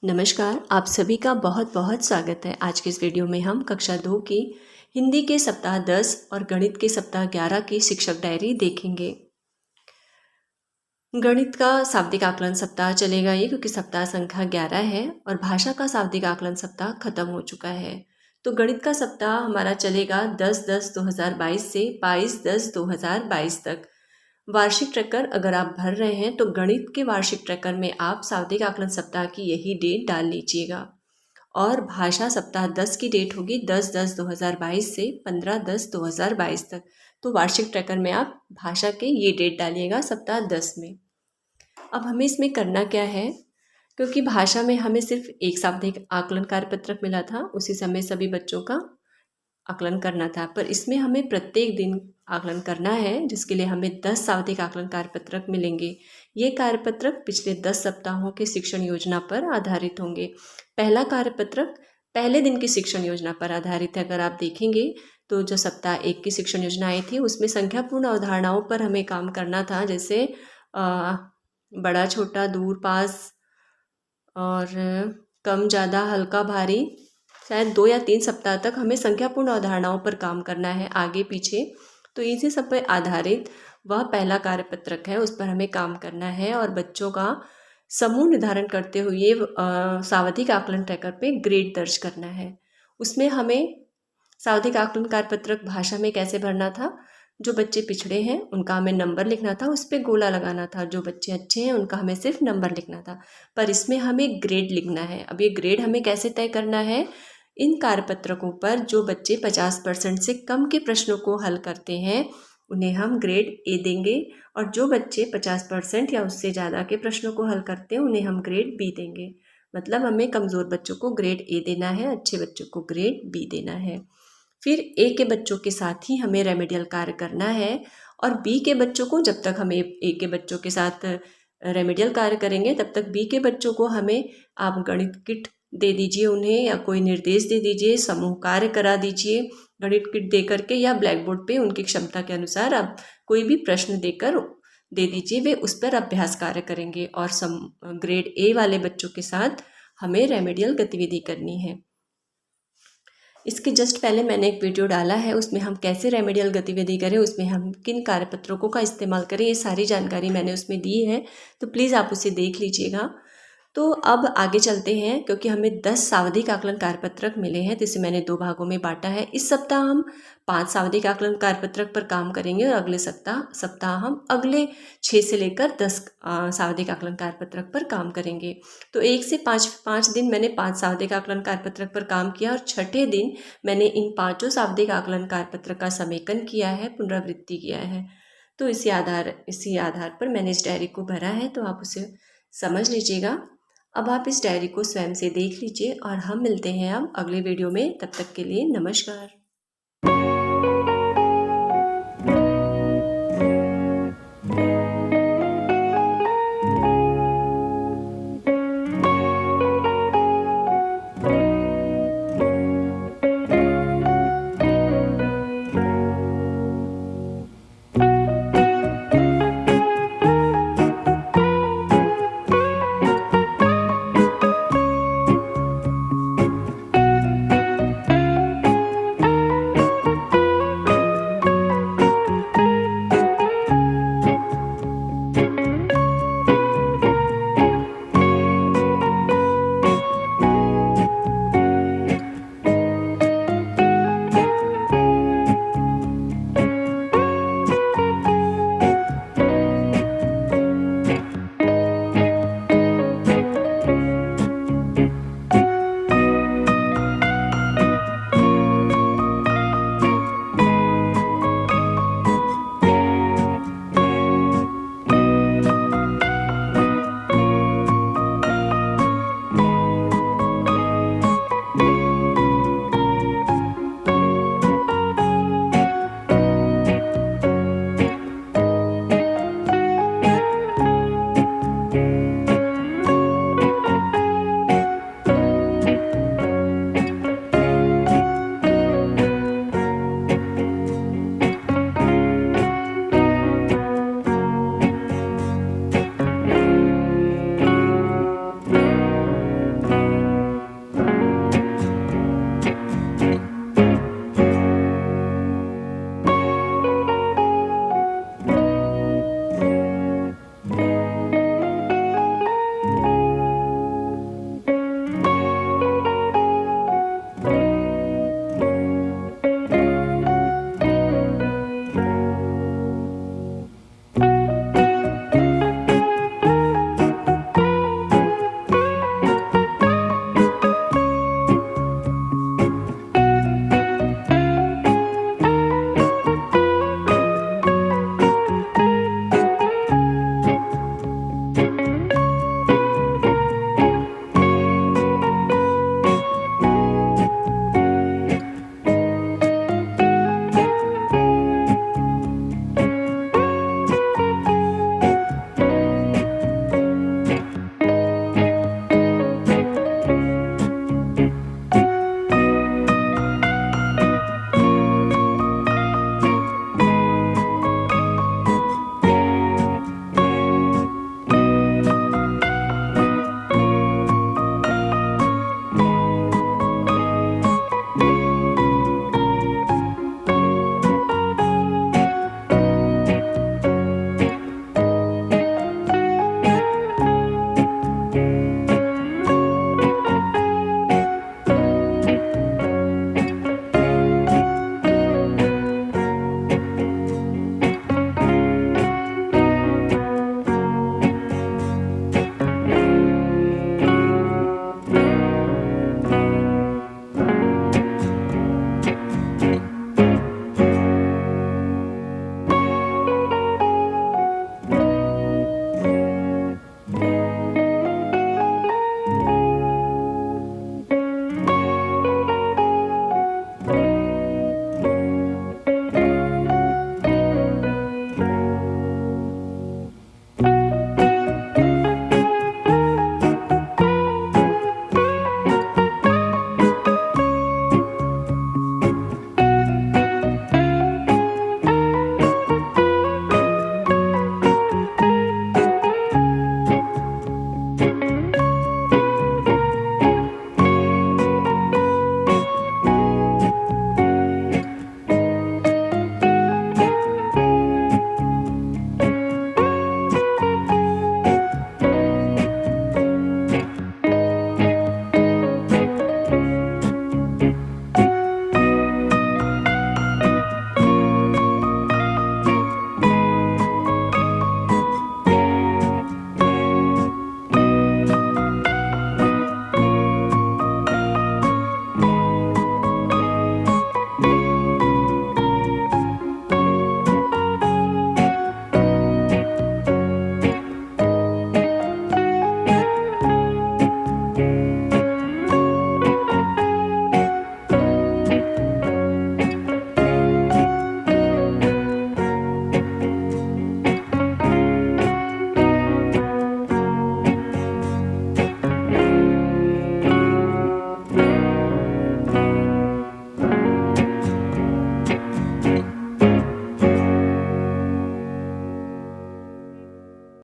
नमस्कार, आप सभी का बहुत बहुत स्वागत है। आज के इस वीडियो में हम कक्षा 2 की हिंदी के सप्ताह 10 और गणित के सप्ताह 11 की शिक्षक डायरी देखेंगे। गणित का शाब्दिक आकलन सप्ताह चलेगा ये, क्योंकि सप्ताह संख्या 11 है और भाषा का शाब्दिक आकलन सप्ताह खत्म हो चुका है। तो गणित का सप्ताह हमारा चलेगा 10-10-2022 से 22-10-2022 तक। वार्षिक ट्रैकर अगर आप भर रहे हैं तो गणित के वार्षिक ट्रैकर में आप शाब्दिक आकलन सप्ताह की यही डेट डाल लीजिएगा। और भाषा सप्ताह 10 की डेट होगी 10-10-2022 से 15-10-2022 तक। तो वार्षिक ट्रैकर में आप भाषा के ये डेट डालिएगा सप्ताह 10 में। अब हमें इसमें करना क्या है, क्योंकि भाषा में हमें सिर्फ एक शाब्दिक आकलन कार्यपत्रक मिला था, उसी समय सभी बच्चों का आकलन करना था, पर इसमें हमें प्रत्येक दिन आकलन करना है, जिसके लिए हमें 10 शाब्दिक आकलन कार्यपत्रक मिलेंगे। ये कार्यपत्रक पिछले 10 सप्ताहों की शिक्षण योजना पर आधारित होंगे। पहला कार्यपत्रक पहले दिन की शिक्षण योजना पर आधारित है। अगर आप देखेंगे तो जो सप्ताह 1 की शिक्षण योजना आई थी उसमें संख्यापूर्ण अवधारणाओं पर हमें काम करना था, जैसे बड़ा छोटा, दूर पास और कम ज़्यादा, हल्का भारी। शायद 2 या 3 सप्ताह तक हमें संख्यापूर्ण अवधारणाओं पर काम करना है, आगे पीछे। तो इसी सब पर आधारित वह पहला कार्यपत्रक है, उस पर हमें काम करना है और बच्चों का समूह निर्धारण करते हुए शाब्दिक आकलन ट्रैकर पे ग्रेड दर्ज करना है। उसमें हमें शाब्दिक आकलन कार्यपत्रक भाषा में कैसे भरना था, जो बच्चे पिछड़े हैं उनका हमें नंबर लिखना था, उस पर गोला लगाना था। जो बच्चे अच्छे हैं उनका हमें सिर्फ नंबर लिखना था, पर इसमें हमें ग्रेड लिखना है। अब ये ग्रेड हमें कैसे तय करना है, इन कार्यपत्रकों पर जो बच्चे 50% से कम के प्रश्नों को हल करते हैं उन्हें हम ग्रेड ए देंगे, और जो बच्चे 50% या उससे ज़्यादा के प्रश्नों को हल करते हैं उन्हें हम ग्रेड बी देंगे। मतलब हमें कमज़ोर बच्चों को ग्रेड ए देना है, अच्छे बच्चों को ग्रेड बी देना है। फिर ए के बच्चों के साथ ही हमें रेमेडियल कार्य करना है, और बी के बच्चों को, जब तक हम ए के बच्चों के साथ रेमेडियल कार्य करेंगे तब तक बी के बच्चों को हमें आप गणित किट दे दीजिए उन्हें, या कोई निर्देश दे दीजिए, समूह कार्य करा दीजिए गणित किट दे करके, या ब्लैक बोर्ड पे उनकी क्षमता के अनुसार आप कोई भी प्रश्न देकर दे दीजिए, वे उस पर अभ्यास कार्य करेंगे। और ग्रेड ए वाले बच्चों के साथ हमें रेमेडियल गतिविधि करनी है। इसके जस्ट पहले मैंने एक वीडियो डाला है, उसमें हम कैसे रेमेडियल गतिविधि करें, उसमें हम किन कार्यपत्रकों का इस्तेमाल करें, ये सारी जानकारी मैंने उसमें दी है, तो प्लीज़ आप उसे देख लीजिएगा। तो अब आगे चलते हैं, क्योंकि हमें 10 शाब्दिक आकलन कार्यपत्रक मिले हैं, तो इसे मैंने 2 भागों में बांटा है। इस सप्ताह हम 5 शाब्दिक आकलन कार्यपत्रक पर काम करेंगे और अगले सप्ताह हम अगले 6 से लेकर 10 शाब्दिक आकलन कार्यपत्रक पर काम करेंगे। तो 1 से 5 दिन मैंने 5 शाब्दिक आकलन कार्यपत्रक पर काम किया, और छठे दिन मैंने इन 5 शाब्दिक आकलन कार्यपत्रक का समेकन किया है, पुनरावृत्ति किया है। तो इसी आधार पर मैंने इस डायरी को भरा है, तो आप उसे समझ लीजिएगा। अब आप इस डायरी को स्वयं से देख लीजिए, और हम मिलते हैं अब अगले वीडियो में। तब तक के लिए नमस्कार।